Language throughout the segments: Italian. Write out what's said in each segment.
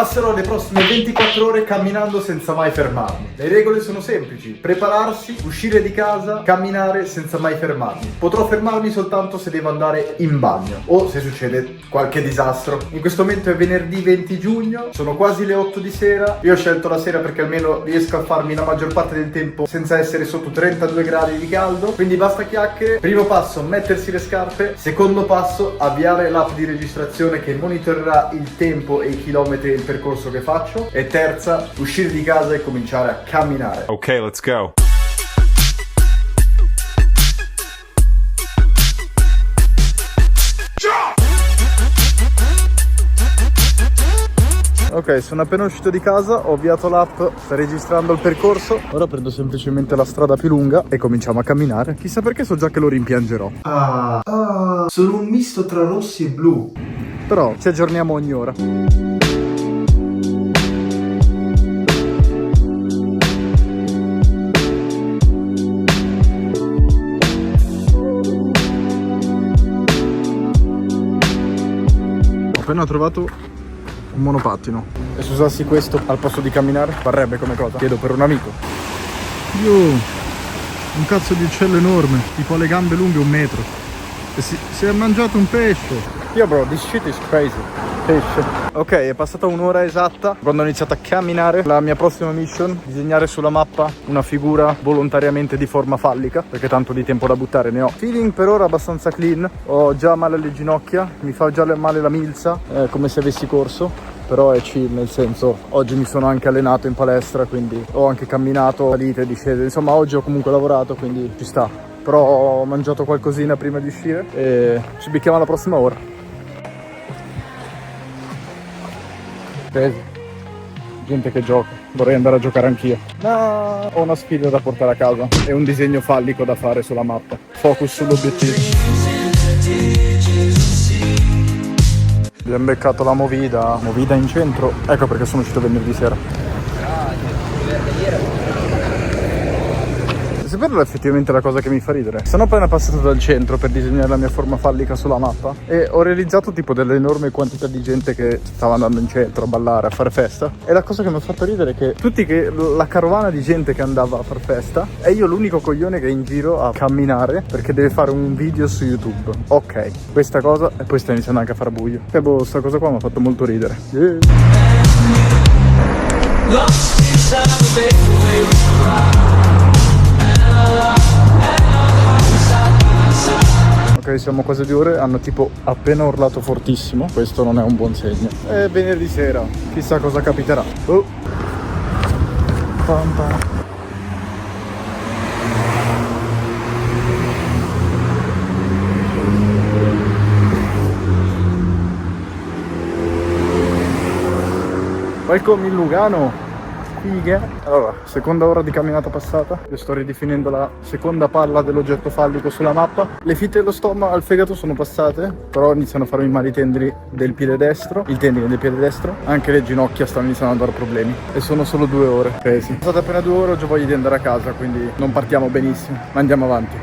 Passerò le prossime 24 ore camminando senza mai fermarmi. Le regole sono semplici: prepararsi, uscire di casa, camminare senza mai fermarmi. Potrò fermarmi soltanto se devo andare in bagno o se succede qualche disastro. In questo momento è venerdì 20 giugno, sono quasi le 8 di sera. Io ho scelto la sera perché almeno riesco a farmi la maggior parte del tempo senza essere sotto 32 gradi di caldo. Quindi basta chiacchiere. Primo passo, mettersi le scarpe. Secondo passo, avviare l'app di registrazione che monitorerà il tempo e i chilometri e il percorso che faccio. E terza, uscire di casa e cominciare a camminare. Ok, let's go. Ok, sono appena uscito di casa, ho avviato l'app, sta registrando il percorso. Ora prendo semplicemente la strada più lunga e cominciamo a camminare. Chissà perché, so già che lo rimpiangerò. Sono un misto tra rossi e blu. Però ci aggiorniamo ogni ora. Ho appena trovato un monopattino, e se usassi questo al posto di camminare varrebbe come cosa? Chiedo per un amico. Io, un cazzo di uccello enorme, tipo ha le gambe lunghe 1 metro, e si è mangiato un pesce. Yo bro, this shit is crazy. Pesce. Ok, è passata un'ora esatta quando ho iniziato a camminare. La mia prossima mission: disegnare sulla mappa una figura volontariamente di forma fallica, perché tanto di tempo da buttare ne ho. Feeling per ora abbastanza clean. Ho già male alle ginocchia, mi fa già male la milza, come se avessi corso. Però è chill, nel senso, oggi mi sono anche allenato in palestra, quindi ho anche camminato, salite, discese. Insomma, oggi ho comunque lavorato, quindi ci sta. Però ho mangiato qualcosina prima di uscire e ci becchiamo alla prossima ora. Gente che gioca, vorrei andare a giocare anch'io. No, ho una sfida da portare a casa e un disegno fallico da fare sulla mappa. Focus sull'obiettivo. Abbiamo beccato la Movida in centro. Ecco perché sono uscito venerdì sera. Saperlo è effettivamente la cosa che mi fa ridere. Sono appena passato dal centro per disegnare la mia forma fallica sulla mappa e ho realizzato tipo delle enormi quantità di gente che stava andando in centro a ballare, a fare festa. E la cosa che mi ha fatto ridere è che la carovana di gente che andava a far festa e io l'unico coglione che è in giro a camminare perché deve fare un video su YouTube. Ok, questa cosa, e poi sta iniziando anche a far buio. E boh, sta cosa qua mi ha fatto molto ridere. Ok, siamo quasi 2 ore, hanno tipo appena urlato fortissimo, questo non è un buon segno. È venerdì sera, chissà cosa capiterà. Oh. Pam pam. Welcome in Lugano. Allora, seconda ora di camminata passata. Io sto ridefinendo la seconda palla dell'oggetto fallico sulla mappa. Le fitte dello stomaco al fegato sono passate, però iniziano a farmi male i tendini del piede destro. Il tendine del piede destro. Anche le ginocchia stanno iniziando a dare problemi. E sono solo 2 ore. Sì. Sono state appena 2 ore, ho già voglia di andare a casa, quindi non partiamo benissimo. Ma andiamo avanti.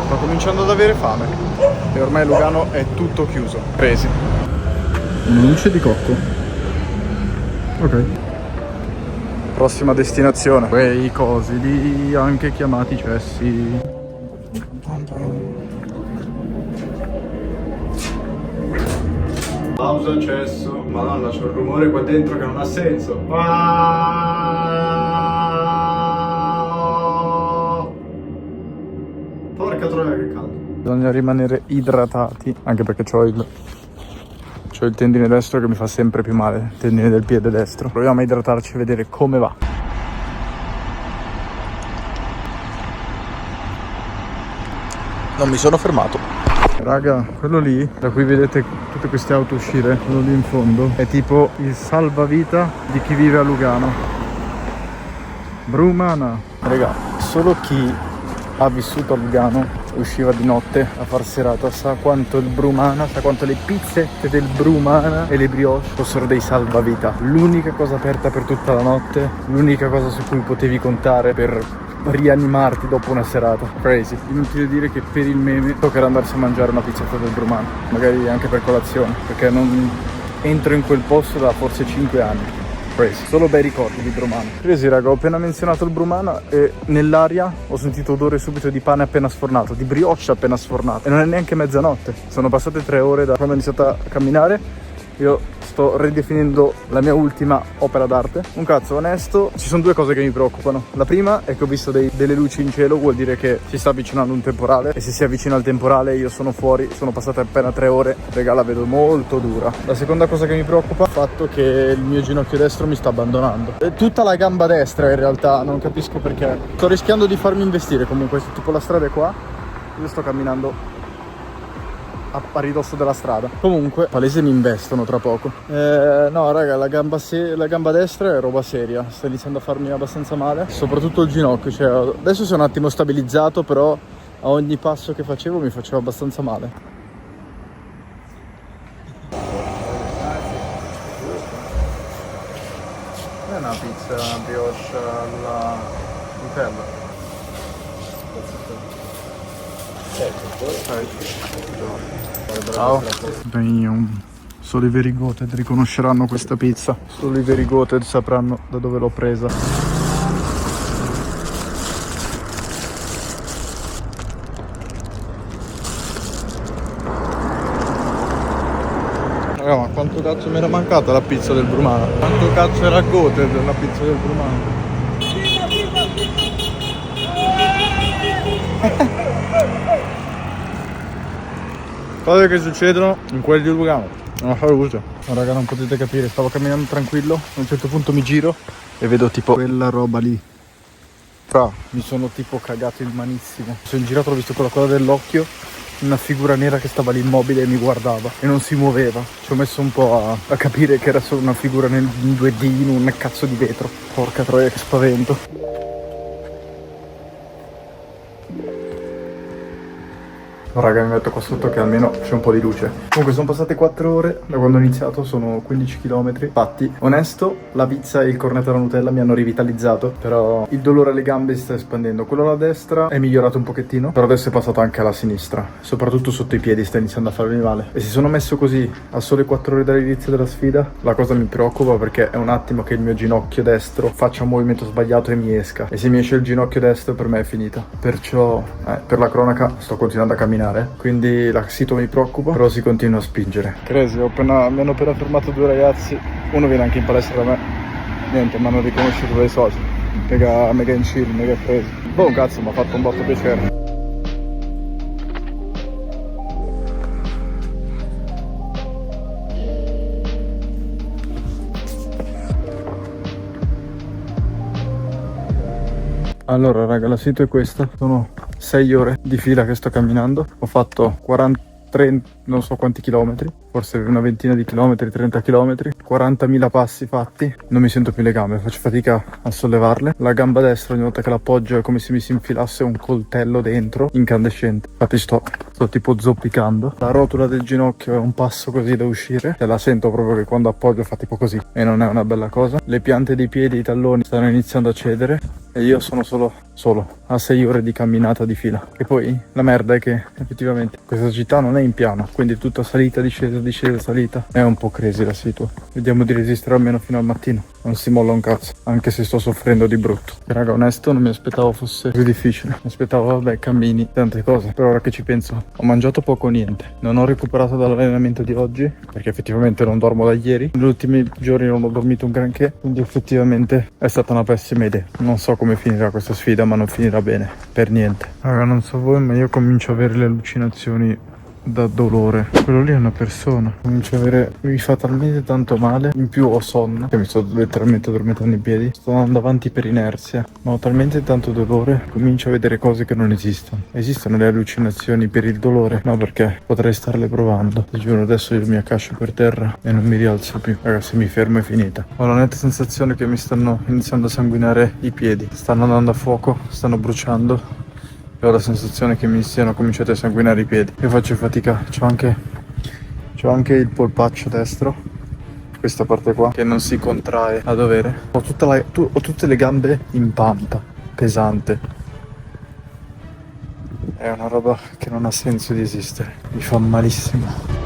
Sto cominciando ad avere fame. E ormai Lugano è tutto chiuso. Presi. Una luce di cocco. Ok. Prossima destinazione. Quei cosi lì, anche chiamati cessi. Pausa cesso. Madonna, c'è un rumore qua dentro che non ha senso. Porca troia che caldo. Bisogna rimanere idratati, anche perché c'ho il tendine destro che mi fa sempre più male, il tendine del piede destro. Proviamo a idratarci e vedere come va. Non mi sono fermato. Raga, quello lì, da cui vedete tutte queste auto uscire, quello lì in fondo, è tipo il salvavita di chi vive a Lugano. Brumana. Raga, solo chi ha vissuto a Lugano usciva di notte a far serata sa quanto il Brumana, sa quanto le pizzette del Brumana e le brioche fossero dei salvavita. L'unica cosa aperta per tutta la notte, l'unica cosa su cui potevi contare per rianimarti dopo una serata. Crazy. Inutile dire che per il meme toccherà andarsi a mangiare una pizzetta del Brumano, magari anche per colazione, perché non entro in quel posto da forse 5 anni. Crazy. Solo bei ricordi di Brumano. Crazy raga, ho appena menzionato il Brumano e nell'aria ho sentito odore subito di pane appena sfornato, di brioche appena sfornato, e non è neanche mezzanotte. Sono passate 3 ore da quando ho iniziato a camminare. Io sto ridefinendo la mia ultima opera d'arte. Un cazzo onesto, ci sono 2 cose che mi preoccupano. La prima è che ho visto delle luci in cielo, vuol dire che si sta avvicinando un temporale, e se si avvicina al temporale io sono fuori. Sono passate appena 3 ore, raga, la vedo molto dura. La seconda cosa che mi preoccupa è il fatto che il mio ginocchio destro mi sta abbandonando. È tutta la gamba destra in realtà, non capisco perché. Sto rischiando di farmi investire comunque, tipo la strada è qua, io sto camminando a ridosso della strada. Comunque palese mi investono tra poco. No raga, la gamba destra è roba seria, sta iniziando a farmi abbastanza male, soprattutto il ginocchio. Cioè, adesso si è un attimo stabilizzato, però a ogni passo che facevo mi faceva abbastanza male. È una pizza brioche alla Nutella. Ciao. Solo i Very Goated riconosceranno questa pizza. Solo i Very Goated sapranno da dove l'ho presa. Raga, ma quanto cazzo mi era mancata la pizza del Brumano? Quanto cazzo era Goated la pizza del Brumano? Cose che succedono in quel di Lugano. Non so uso. No, raga, non potete capire, stavo camminando tranquillo, a un certo punto mi giro e vedo tipo quella roba lì. Mi sono tipo cagato in manissimo. Mi sono girato, ho visto con la coda dell'occhio una figura nera che stava lì immobile e mi guardava e non si muoveva. Ci ho messo un po' a capire che era solo una figura in 2D in un cazzo di vetro. Porca troia, che spavento. Oh, raga, mi metto qua sotto che almeno c'è un po' di luce. Comunque sono passate 4 ore da quando ho iniziato, sono 15 km fatti. Onesto, la pizza e il cornetto alla Nutella mi hanno rivitalizzato, però il dolore alle gambe si sta espandendo. Quello alla destra è migliorato un pochettino, però adesso è passato anche alla sinistra, soprattutto sotto i piedi sta iniziando a farmi male. E se sono messo così a sole 4 ore dall'inizio della sfida, la cosa mi preoccupa, perché è un attimo che il mio ginocchio destro faccia un movimento sbagliato e mi esca, e se mi esce il ginocchio destro per me è finita. Perciò per la cronaca sto continuando a camminare, quindi la situa mi preoccupa, però si continua a spingere. Crazy, mi hanno appena fermato 2 ragazzi, uno viene anche in palestra da me, niente, mi hanno riconosciuto dai social, mega in chill, mega crazy. Boh, cazzo, mi ha fatto un botto piacere. Allora raga, la situa è questa, sono 6 ore di fila che sto camminando, ho fatto 30, non so quanti chilometri, forse una ventina di chilometri, 30 chilometri, 40.000 passi fatti, non mi sento più le gambe, faccio fatica a sollevarle, la gamba destra ogni volta che l'appoggio è come se mi si infilasse un coltello dentro, incandescente, infatti sto tipo zoppicando, la rotula del ginocchio è un passo così da uscire, la sento proprio che quando appoggio fa tipo così e non è una bella cosa, le piante dei piedi, i talloni stanno iniziando a cedere e io sono solo a 6 ore di camminata di fila. E poi la merda è che effettivamente questa città non è in piano, quindi tutta salita, discesa, salita, è un po' crazy la situa. Vediamo di resistere almeno fino al mattino, non si molla un cazzo, anche se sto soffrendo di brutto. E raga, onesto, non mi aspettavo fosse così difficile, mi aspettavo vabbè cammini, tante cose, però ora che ci penso ho mangiato poco o niente, non ho recuperato dall'allenamento di oggi perché effettivamente non dormo da ieri, negli ultimi giorni non ho dormito un granché, quindi effettivamente è stata una pessima idea. Non so come finirà questa sfida, ma non finirà bene per niente. Raga, non so voi, ma io comincio a avere le allucinazioni da dolore. Quello lì è una persona. Comincio a avere, mi fa talmente tanto male, in più ho sonno che mi sto letteralmente addormentando in piedi, sto andando avanti per inerzia, ma ho talmente tanto dolore, comincio a vedere cose che non esistono. Esistono le allucinazioni per il dolore? No, perché potrei starle provando. Ti giuro, adesso io mi accascio per terra e non mi rialzo più. Raga, se mi fermo è finita. Ho la netta sensazione che mi stanno iniziando a sanguinare i piedi, stanno andando a fuoco, stanno bruciando e ho la sensazione che mi siano cominciati a sanguinare i piedi. Io faccio fatica, c'ho anche il polpaccio destro, questa parte qua, che non si contrae a dovere. Ho tutte le gambe in pampa, pesante. È una roba che non ha senso di esistere. Mi fa malissimo.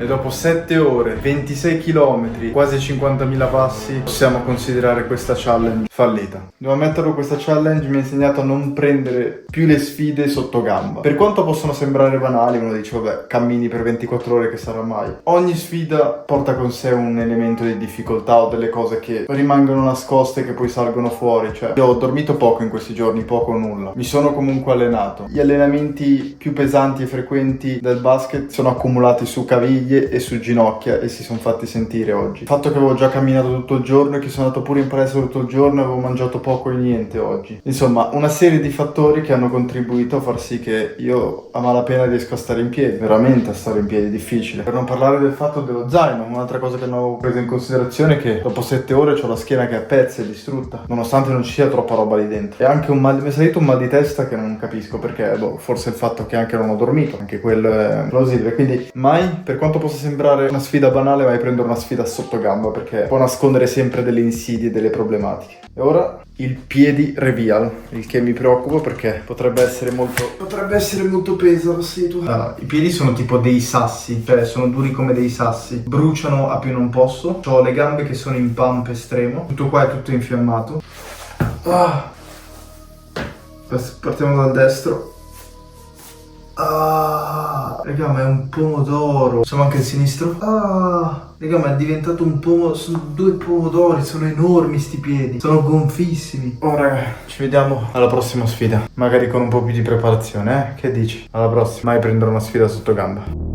E dopo 7 ore, 26 km, quasi 50.000 passi, possiamo considerare questa challenge fallita. Devo ammetterlo, questa challenge mi ha insegnato a non prendere più le sfide sotto gamba. Per quanto possono sembrare banali, uno dice vabbè, cammini per 24 ore, che sarà mai. Ogni sfida porta con sé un elemento di difficoltà o delle cose che rimangono nascoste, che poi salgono fuori. Cioè, io ho dormito poco in questi giorni, poco o nulla. Mi sono comunque allenato. Gli allenamenti più pesanti e frequenti del basket sono accumulati su caviglie e su ginocchia e si sono fatti sentire oggi. Il fatto che avevo già camminato tutto il giorno e che sono andato pure in palestra tutto il giorno e avevo mangiato poco e niente oggi. Insomma, una serie di fattori che hanno contribuito a far sì che io a malapena riesco a stare in piedi. Veramente a stare in piedi, difficile. Per non parlare del fatto dello zaino, un'altra cosa che non avevo preso in considerazione è che dopo 7 ore ho la schiena che è a pezzi, è distrutta, nonostante non ci sia troppa roba lì dentro. E anche mi è salito un mal di testa che non capisco perché, forse il fatto che anche non ho dormito, anche quello è plausibile. Quindi mai, per quanto possa sembrare una sfida banale, vai a prendere una sfida sotto gamba, perché può nascondere sempre delle insidie, delle problematiche. E ora il piedi reveal, il che mi preoccupa perché potrebbe essere molto peso. Allora, i piedi sono tipo dei sassi, cioè sono duri come dei sassi, bruciano a più non posso. Ho le gambe che sono in pump estremo, tutto qua è tutto infiammato. Partiamo dal destro. Raga, ma è un pomodoro. Facciamo anche il sinistro. Raga, ma è diventato un pomodoro. Sono 2 pomodori, sono enormi sti piedi. Sono gonfissimi. Oh raga, ci vediamo alla prossima sfida. Magari con un po' più di preparazione, Che dici? Alla prossima. Mai prendere una sfida sotto gamba.